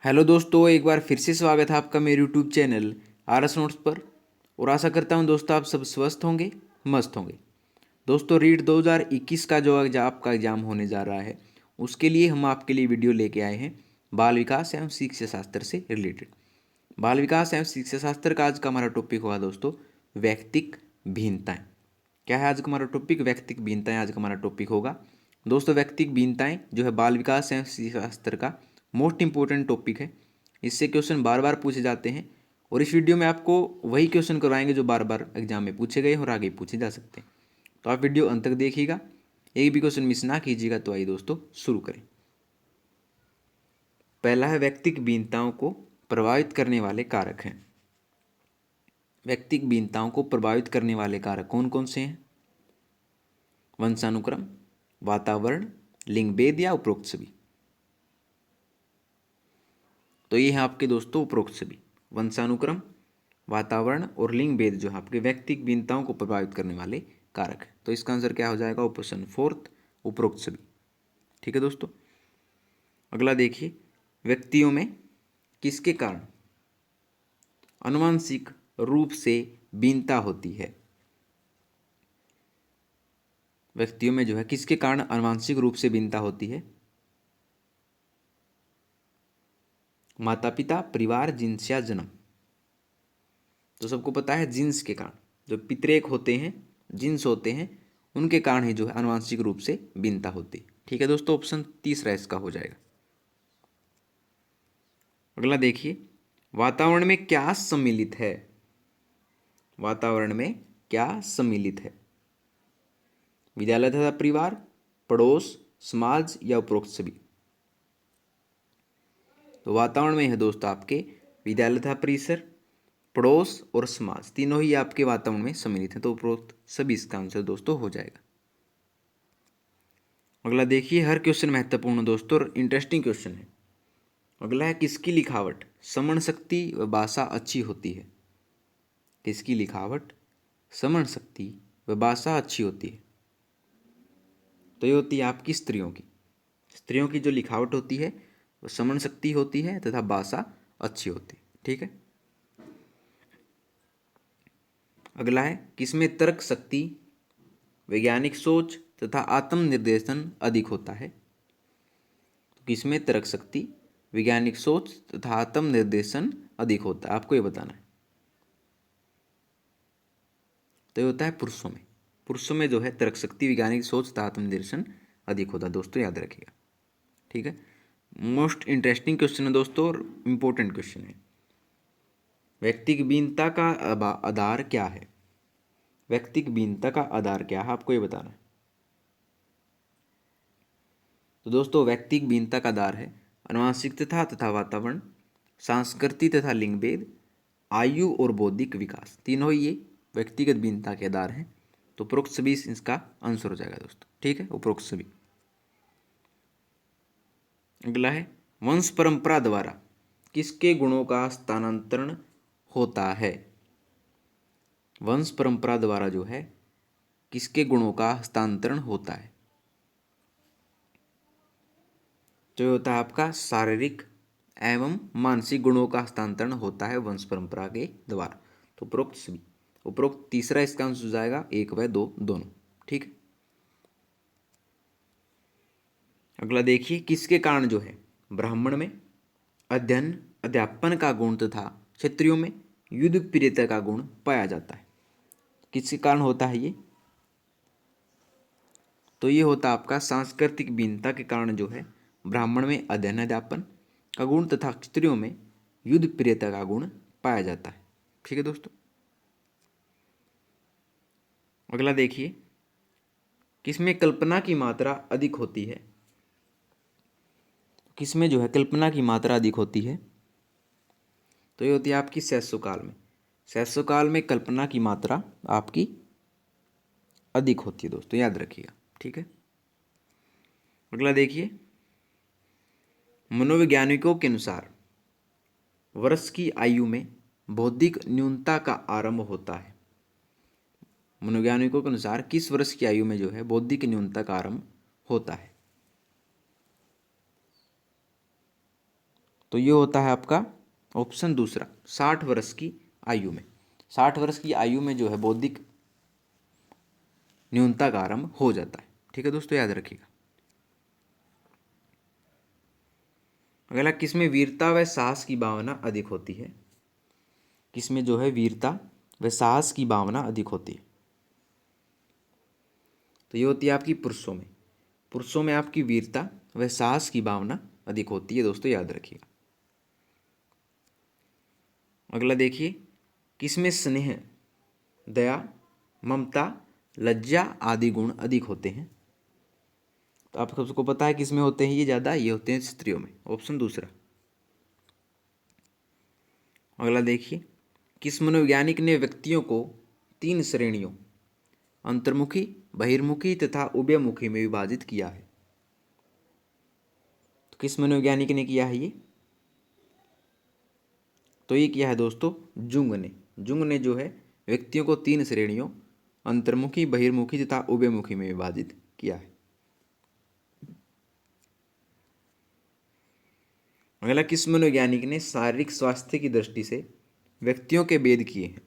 Hello दोस्तों, एक बार फिर से स्वागत है आपका मेरे यूट्यूब चैनल आरएस नोट्स पर। और आशा करता हूं दोस्तों आप सब स्वस्थ होंगे, मस्त होंगे। दोस्तों रीट 2021 का जो आपका एग्जाम होने जा रहा है, उसके लिए हम आपके लिए वीडियो लेके आए हैं बाल विकास एवं शिक्षा शास्त्र से रिलेटेड। बाल विकास एवं शिक्षा शास्त्र का आज का हमारा टॉपिक होगा दोस्तों व्यक्तिक भिन्नताएं। क्या है आज का हमारा टॉपिक? व्यक्तिक भिन्नताएं आज का हमारा टॉपिक होगा। दोस्तों व्यक्तिक भिन्नताएं जो है बाल विकास एवं शिक्षा शास्त्र का मोस्ट इंपॉर्टेंट टॉपिक है। इससे क्वेश्चन बार बार पूछे जाते हैं और इस वीडियो में आपको वही क्वेश्चन करवाएंगे जो बार बार एग्जाम में पूछे गए और आगे पूछे जा सकते हैं। तो आप वीडियो अंत तक देखिएगा, एक भी क्वेश्चन मिस ना कीजिएगा। तो आइए दोस्तों शुरू करें। पहला है व्यक्तिक भिन्नताओं को प्रभावित करने वाले कारक हैं। व्यक्तिक भिन्नताओं को प्रभावित करने वाले कारक कौन कौन से हैं? वंशानुक्रम, वातावरण, लिंग भेद या उपरोक्त सभी। तो ये है आपके दोस्तों उपरोक्त सभी। वंशानुक्रम, वातावरण और लिंग भेद जो है आपके व्यक्तिक भिन्नताओं को प्रभावित करने वाले कारक है। तो इसका आंसर क्या हो जाएगा? ऑप्शन फोर्थ, उपरोक्त सभी। ठीक है दोस्तों, अगला देखिए, व्यक्तियों में किसके कारण आनुवंशिक रूप से भिन्नता होती है? व्यक्तियों में जो है किसके कारण आनुवंशिक रूप से भिन्नता होती है? माता पिता, परिवार, जिन्स या जन्म। तो सबको पता है जिन्स के कारण, जो पितरेक होते हैं, जिन्स होते हैं, उनके कारण ही जो है आनुवंशिक रूप से भिन्नता होती है। ठीक है दोस्तों, ऑप्शन तीसरा इसका हो जाएगा। अगला देखिए, वातावरण में क्या सम्मिलित है? वातावरण में क्या सम्मिलित है? विद्यालय तथा परिवार, पड़ोस, समाज या उपरोक्त सभी। तो वातावरण में है दोस्तों आपके विद्यालय तथा परिसर, पड़ोस और समाज, तीनों ही आपके वातावरण में सम्मिलित हैं। तो उपरोक्त सभी इसका आंसर दोस्तों हो जाएगा। अगला देखिए, हर क्वेश्चन महत्वपूर्ण दोस्तों और इंटरेस्टिंग क्वेश्चन है। अगला है, किसकी लिखावट, समण शक्ति व भाषा अच्छी होती है? किसकी लिखावट, समण शक्ति व भाषा अच्छी होती है? तो ये होती है आपकी स्त्रियों की। स्त्रियों की जो लिखावट होती है वो समण शक्ति होती है तथा भाषा अच्छी होती है। ठीक है, अगला है, किसमें तर्क शक्ति, वैज्ञानिक सोच तथा आत्मनिर्देशन अधिक होता है? तो किसमें तर्क शक्ति, वैज्ञानिक सोच तथा आत्मनिर्देशन अधिक होता है? आपको ये बताना है। तो ये होता है पुरुषों में। पुरुषों में जो है तर्क शक्ति, वैज्ञानिक सोच तथा आत्मनिर्देशन अधिक होता है दोस्तों, याद रखिएगा। ठीक है, मोस्ट इंटरेस्टिंग क्वेश्चन है दोस्तों और इम्पोर्टेंट क्वेश्चन है। व्यक्तिक भिन्नता का आधार क्या है? व्यक्तिक भिन्नता का आधार क्या है, आपको ये बताना है। तो दोस्तों व्यक्तिक भिन्नता का आधार है आनुवंशिकता तथा वातावरण, सांस्कृतिक तथा लिंग भेद, आयु और बौद्धिक विकास। तीनों ही ये व्यक्तिगत भिन्नता के आधार हैं। तो उपरोक्त सभी इसका आंसर हो जाएगा दोस्तों। ठीक है, उपरोक्त सभी। अगला है, वंश परंपरा द्वारा किसके गुणों का स्थानांतरण होता है? वंश परंपरा द्वारा जो है किसके गुणों का हस्तांतरण होता है? जो होता है आपका शारीरिक एवं मानसिक गुणों का हस्तांतरण होता है वंश परंपरा के द्वारा। तो उपरोक्त सभी, उपरोक्त तीसरा इसका आंसर हो जाएगा, एक व दो दोनों। ठीक है, अगला देखिए, किसके कारण जो है ब्राह्मण में अध्ययन अध्यापन का गुण तथा क्षत्रियों में युद्ध प्रियता का गुण पाया जाता है? किसके कारण होता है ये? तो ये होता आपका सांस्कृतिक भिन्नता के कारण जो है ब्राह्मण में अध्ययन अध्यापन का गुण तथा क्षत्रियों में युद्ध प्रियता का गुण पाया जाता है। ठीक है दोस्तों, अगला देखिए, किसमें कल्पना की मात्रा अधिक होती है? किसमें जो है कल्पना की मात्रा अधिक होती है? तो ये होती है आपकी शैशवकाल में। शैशवकाल में कल्पना की मात्रा आपकी अधिक होती है दोस्तों, याद रखिएगा। ठीक है, अगला देखिए, मनोवैज्ञानिकों के अनुसार वर्ष की आयु में बौद्धिक न्यूनता का आरंभ होता है। मनोवैज्ञानिकों के अनुसार किस वर्ष की आयु में जो है बौद्धिक न्यूनता का आरंभ होता है? तो ये होता है आपका ऑप्शन दूसरा, 60 वर्ष की आयु में। 60 वर्ष की आयु में जो है बौद्धिक न्यूनता का आरंभ हो जाता है। ठीक है दोस्तों, याद रखिएगा। अगला, किसमें वीरता व साहस की भावना अधिक होती है? किसमें जो है वीरता व साहस की भावना अधिक होती है? तो ये होती है आपकी पुरुषों में। पुरुषों में आपकी वीरता व साहस की भावना अधिक होती है दोस्तों, याद रखिएगा। अगला देखिए, किसमें स्नेह, दया, ममता, लज्जा आदि गुण अधिक होते हैं? तो आप सबको पता है किसमें होते हैं ये ज़्यादा, ये होते हैं स्त्रियों में, ऑप्शन दूसरा। अगला देखिए, किस मनोवैज्ञानिक ने व्यक्तियों को 3 श्रेणियों अंतर्मुखी, बहिर्मुखी तथा उभयमुखी में विभाजित किया है? तो किस मनोवैज्ञानिक ने किया है ये? तो ये किया है दोस्तों जुंग ने। जुंग ने जो है व्यक्तियों को 3 श्रेणियों अंतर्मुखी, बहिर्मुखी तथा उभयमुखी में विभाजित किया है। अगला, किस मनोवैज्ञानिक ने शारीरिक स्वास्थ्य की दृष्टि से व्यक्तियों के भेद किए हैं?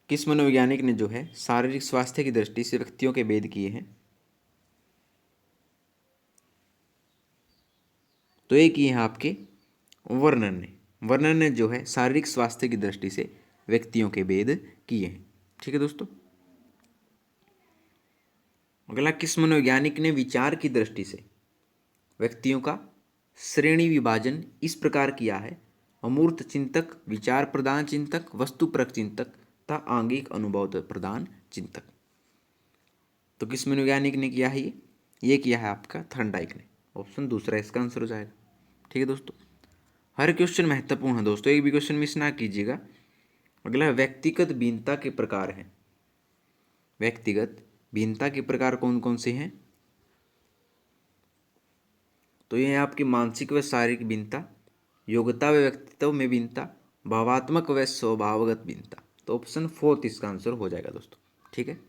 किस मनोवैज्ञानिक ने जो है शारीरिक स्वास्थ्य की दृष्टि से व्यक्तियों के भेद किए हैं? तो ये किए हैं आपके वर्णन ने। वर्णन ने जो है शारीरिक स्वास्थ्य की दृष्टि से व्यक्तियों के भेद किए हैं। ठीक है दोस्तों। अगला, किस मनोवैज्ञानिक ने विचार की दृष्टि से व्यक्तियों का श्रेणी विभाजन इस प्रकार किया है? अमूर्त चिंतक, विचार प्रधान चिंतक, वस्तुपरक चिंतक तथा आंगिक अनुभव प्रधान चिंतक। तो किस मनोवैज्ञानिक ने किया है ये किया है आपका थर्नडाइक ने, ऑप्शन दूसरा इसका आंसर हो जाएगा। ठीक है दोस्तों, हर क्वेश्चन महत्वपूर्ण है दोस्तों, एक भी क्वेश्चन मिस ना कीजिएगा। अगला, व्यक्तिगत भिन्नता के प्रकार हैं। व्यक्तिगत भिन्नता के प्रकार कौन कौन से हैं? तो ये है आपकी मानसिक व शारीरिक भिन्नता, योग्यता व व्यक्तित्व में भिन्नता, भावात्मक व स्वभावगत भिन्नता। तो ऑप्शन फोर्थ इसका आंसर हो जाएगा दोस्तों। ठीक है।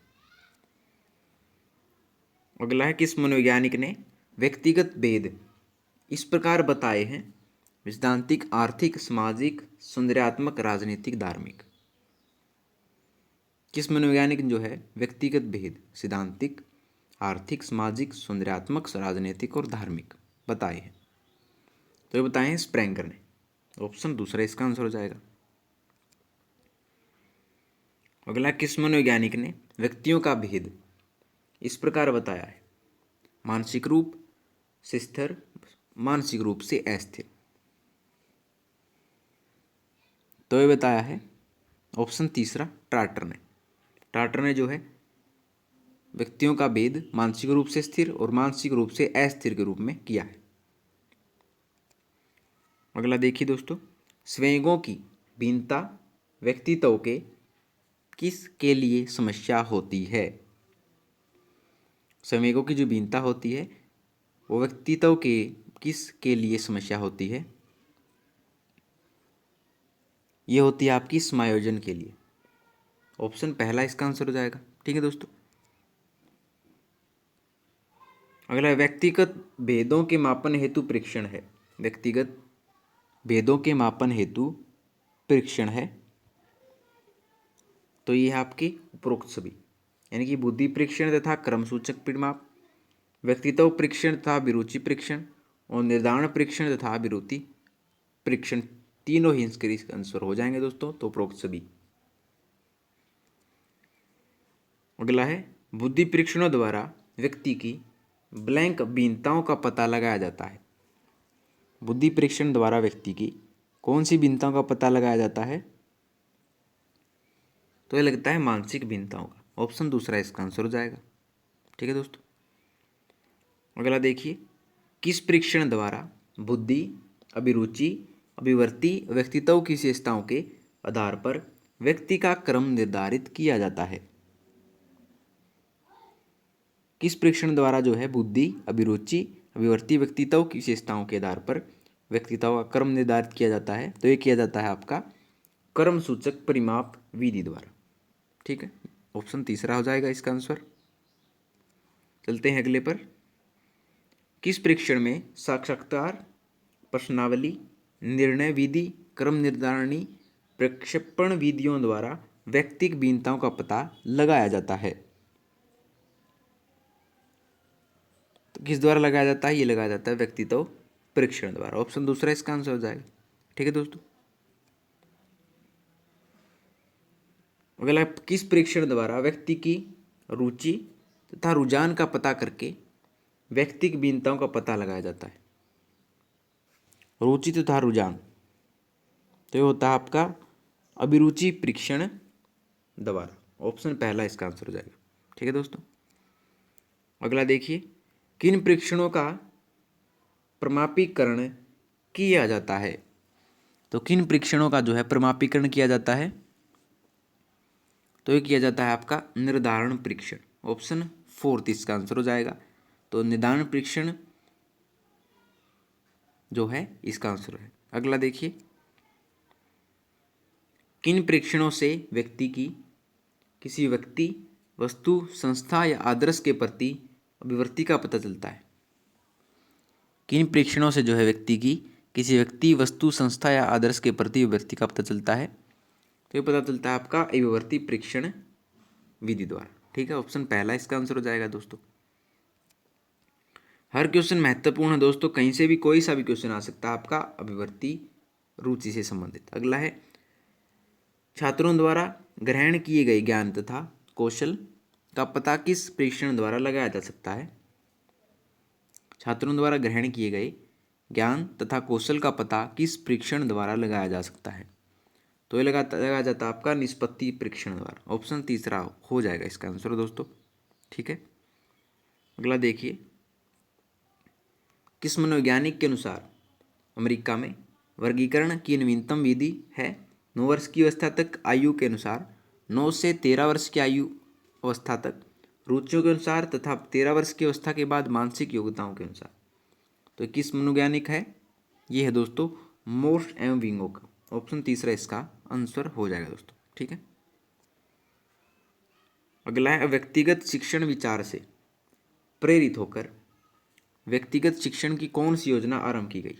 अगला है, किस मनोवैज्ञानिक ने व्यक्तिगत भेद इस प्रकार बताए हैं? सिद्धांतिक, आर्थिक, सामाजिक, सौंदर्यात्मक, राजनीतिक, धार्मिक। किस मनोवैज्ञानिक जो है व्यक्तिगत भेद सिद्धांतिक, आर्थिक, सामाजिक, सौंदर्यात्मक, राजनीतिक और धार्मिक बताए हैं? तो ये बताए हैं स्प्रेंगर ने, ऑप्शन दूसरा इसका आंसर हो जाएगा। अगला, किस मनोवैज्ञानिक ने व्यक्तियों का भेद इस प्रकार बताया है? मानसिक रूप से स्थिर, मानसिक रूप से अस्थिर। तो ये बताया है ऑप्शन तीसरा टार्टर ने। टार्टर ने जो है व्यक्तियों का भेद मानसिक रूप से स्थिर और मानसिक रूप से अस्थिर के रूप में किया है। अगला देखिए दोस्तों, संवेगों की भिन्नता व्यक्तित्व के किस के लिए समस्या होती है? संवेगों की जो भिन्नता होती है वो व्यक्तित्व के किस के लिए समस्या होती है? ये होती है आपकी समायोजन के लिए, ऑप्शन पहला इसका आंसर हो जाएगा। ठीक है दोस्तों। अगला, व्यक्तिगत भेदों के मापन हेतु परीक्षण है। व्यक्तिगत भेदों के मापन हेतु परीक्षण है। तो ये है आपकी उपरोक्त सभी, यानी कि बुद्धि परीक्षण तथा क्रमसूचक परिमाप, व्यक्तित्व परीक्षण तथा अभिरुचि परीक्षण और निर्धारण परीक्षण तथा अभिरुचि परीक्षण, तीनों ही इसके आंसर हो जाएंगे दोस्तों। तो उपरोक्त सभी। अगला है, बुद्धि परीक्षणों द्वारा व्यक्ति की ब्लैंक भिन्नताओं का पता लगाया जाता है। बुद्धि परीक्षण द्वारा व्यक्ति की कौन सी भिन्नताओं का पता लगाया जाता है? तो ये लगता है मानसिक भिन्नताओं का, ऑप्शन दूसरा इसका आंसर हो जाएगा। ठीक है दोस्तों। अगला देखिए, किस परीक्षण द्वारा बुद्धि, अभिरुचि, अभिवृत्ति, व्यक्तित्व की विशेषताओं के आधार पर व्यक्ति का क्रम निर्धारित किया जाता है? किस परीक्षण द्वारा जो है बुद्धि, अभिरुचि, अभिवृत्ति, व्यक्तित्व की विशेषताओं के आधार पर व्यक्तित्व का क्रम निर्धारित किया जाता है? तो ये किया जाता है आपका क्रम सूचक परिमाप विधि द्वारा। ठीक है, ऑप्शन तीसरा हो जाएगा इसका आंसर। चलते हैं अगले पर। किस परीक्षण में साक्षात्कार, प्रश्नावली, निर्णय विधि, क्रम निर्धारणी, प्रक्षेपण विधियों द्वारा व्यक्तिक भिन्नताओं का पता लगाया जाता है? तो किस द्वारा लगाया जाता है? ये लगाया जाता है व्यक्तित्व परीक्षण द्वारा। ऑप्शन दूसरा इसका आंसर हो जाएगा। ठीक है दोस्तों। अगला, किस परीक्षण द्वारा व्यक्ति की रुचि तथा रुझान का पता करके व्यक्तिक भिन्नताओं का पता लगाया जाता है? रुचि तथा रुझान, तो ये होता है आपका अभिरुचि परीक्षण द्वारा। ऑप्शन पहला इसका आंसर हो जाएगा। ठीक है दोस्तों। अगला देखिए, किन परीक्षणों का प्रमापीकरण किया जाता है? तो किन परीक्षणों का जो है प्रमापीकरण किया जाता है? तो ये किया जाता है आपका निर्धारण परीक्षण। ऑप्शन फोर्थ इसका आंसर हो जाएगा। तो निर्धारण परीक्षण जो है इसका आंसर है। अगला देखिए, किन परीक्षणों से व्यक्ति की किसी व्यक्ति, वस्तु, संस्था या आदर्श के प्रति अभिवृत्ति का पता चलता है? किन परीक्षणों से जो है व्यक्ति की किसी व्यक्ति, वस्तु, संस्था या आदर्श के प्रति अभिवृत्ति का पता चलता है? तो ये पता चलता है आपका अभिवृत्ति परीक्षण विधि द्वारा। ठीक है, ऑप्शन पहला इसका आंसर हो जाएगा दोस्तों। हर क्वेश्चन महत्वपूर्ण है दोस्तों, कहीं से भी कोई सा भी क्वेश्चन आ सकता है आपका अभिवृत्ति रुचि से संबंधित। अगला है, छात्रों द्वारा ग्रहण किए गए ज्ञान तथा कौशल का पता किस परीक्षण द्वारा लगाया जा सकता है? छात्रों द्वारा ग्रहण किए गए ज्ञान तथा कौशल का पता किस परीक्षण द्वारा लगाया जा सकता है? तो ये लगाया जाता है आपका निष्पत्ति परीक्षण द्वारा। ऑप्शन तीसरा हो जाएगा इसका आंसर दोस्तों। ठीक है। अगला देखिए, किस मनोवैज्ञानिक के अनुसार अमेरिका में वर्गीकरण की नवीनतम विधि है? 9 वर्ष की अवस्था तक आयु के अनुसार, 9 से 13 वर्ष की आयु अवस्था तक, रुचियों के अनुसार तथा 13 वर्ष की अवस्था के बाद मानसिक योग्यताओं के अनुसार। तो किस मनोवैज्ञानिक है? ये है दोस्तों मोर्स एवं विंगो का। ऑप्शन तीसरा इसका आंसर हो जाएगा दोस्तों। ठीक है। अगला है, व्यक्तिगत शिक्षण विचार से प्रेरित होकर व्यक्तिगत शिक्षण की कौन सी योजना आरंभ की गई?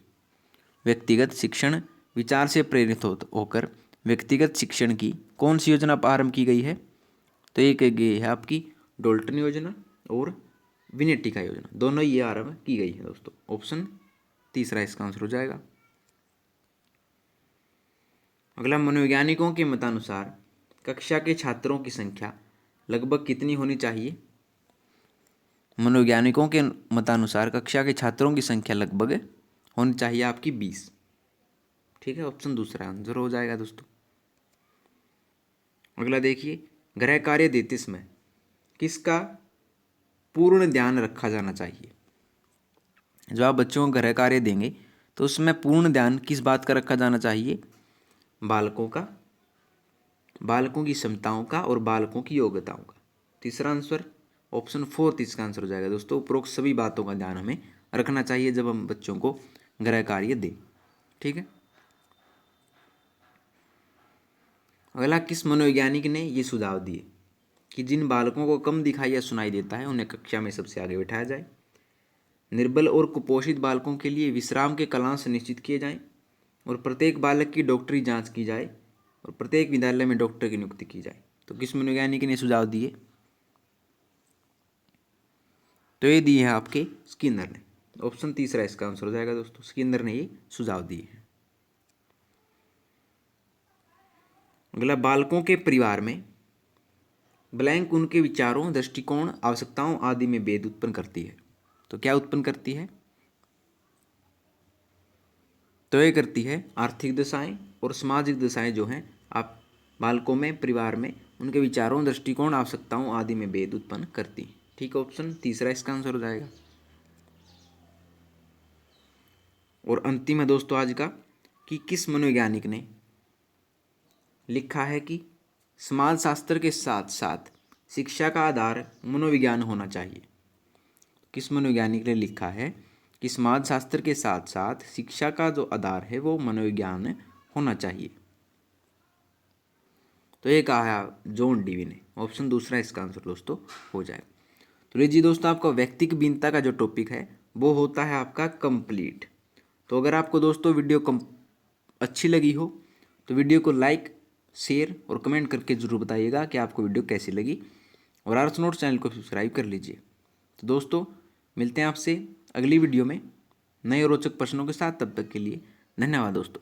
व्यक्तिगत शिक्षण विचार से प्रेरित होकर व्यक्तिगत शिक्षण की कौन सी योजना आरंभ की गई है? तो एक ये है आपकी डोल्टन योजना और विनेटिका योजना, दोनों ये आरंभ की गई है दोस्तों। ऑप्शन तीसरा इसका आंसर हो जाएगा। अगला, मनोवैज्ञानिकों के मतानुसार कक्षा के छात्रों की संख्या लगभग कितनी होनी चाहिए? मनोवैज्ञानिकों के मतानुसार कक्षा के छात्रों की संख्या लगभग होनी चाहिए आपकी 20। ठीक है, ऑप्शन दूसरा आंसर हो जाएगा दोस्तों। अगला देखिए, गृह कार्य देते समय किसका पूर्ण ध्यान रखा जाना चाहिए? जब आप बच्चों को गृह कार्य देंगे तो उसमें पूर्ण ध्यान किस बात का रखा जाना चाहिए? बालकों का, बालकों की क्षमताओं का और बालकों की योग्यताओं का। तीसरा आंसर ऑप्शन फोर्थ इसका आंसर हो जाएगा दोस्तों। उपरोक्त सभी बातों का ध्यान हमें रखना चाहिए जब हम बच्चों को गृह कार्य दें। ठीक है। अगला, किस मनोवैज्ञानिक ने ये सुझाव दिए कि जिन बालकों को कम दिखाई या सुनाई देता है उन्हें कक्षा में सबसे आगे बैठाया जाए? निर्बल और कुपोषित बालकों के लिए विश्राम के कलांश निश्चित किए जाएं और प्रत्येक बालक की डॉक्टरी जांच की जाए और प्रत्येक विद्यालय में डॉक्टर की नियुक्ति की जाए। तो किस मनोवैज्ञानिक ने सुझाव दिए? तो ये दिए हैं आपके स्किनर ने। ऑप्शन तीसरा इसका आंसर हो जाएगा दोस्तों। स्किनर ने ये सुझाव दिए हैं। अगला, बालकों के परिवार में ब्लैंक उनके विचारों, दृष्टिकोण, आवश्यकताओं आदि में भेद उत्पन्न करती है। तो क्या उत्पन्न करती है? तो ये करती है आर्थिक दशाएं और सामाजिक दशाएं जो हैं आप बालकों में, परिवार में उनके विचारों, दृष्टिकोण, आवश्यकताओं आदि में भेद उत्पन्न करती है। ठीक है, ऑप्शन तीसरा इसका आंसर हो जाएगा। और अंतिम है दोस्तों आज का, कि किस मनोवैज्ञानिक ने लिखा है कि समाजशास्त्र के साथ साथ शिक्षा का आधार मनोविज्ञान होना चाहिए? किस मनोवैज्ञानिक ने लिखा है कि समाजशास्त्र के साथ साथ शिक्षा का जो आधार है वो मनोविज्ञान होना चाहिए? तो ये कहा है जॉन डीवी ने। ऑप्शन दूसरा इसका आंसर दोस्तों हो जाएगा। तो लीजिए दोस्तों, आपका व्यक्तिक भिन्नता का जो टॉपिक है वो होता है आपका कंप्लीट। तो अगर आपको दोस्तों वीडियो अच्छी लगी हो तो वीडियो को लाइक, शेयर और कमेंट करके ज़रूर बताइएगा कि आपको वीडियो कैसी लगी, और आरएस नोट्स चैनल को सब्सक्राइब कर लीजिए। तो दोस्तों मिलते हैं आपसे अगली वीडियो में नए रोचक प्रश्नों के साथ। तब तक के लिए धन्यवाद दोस्तों।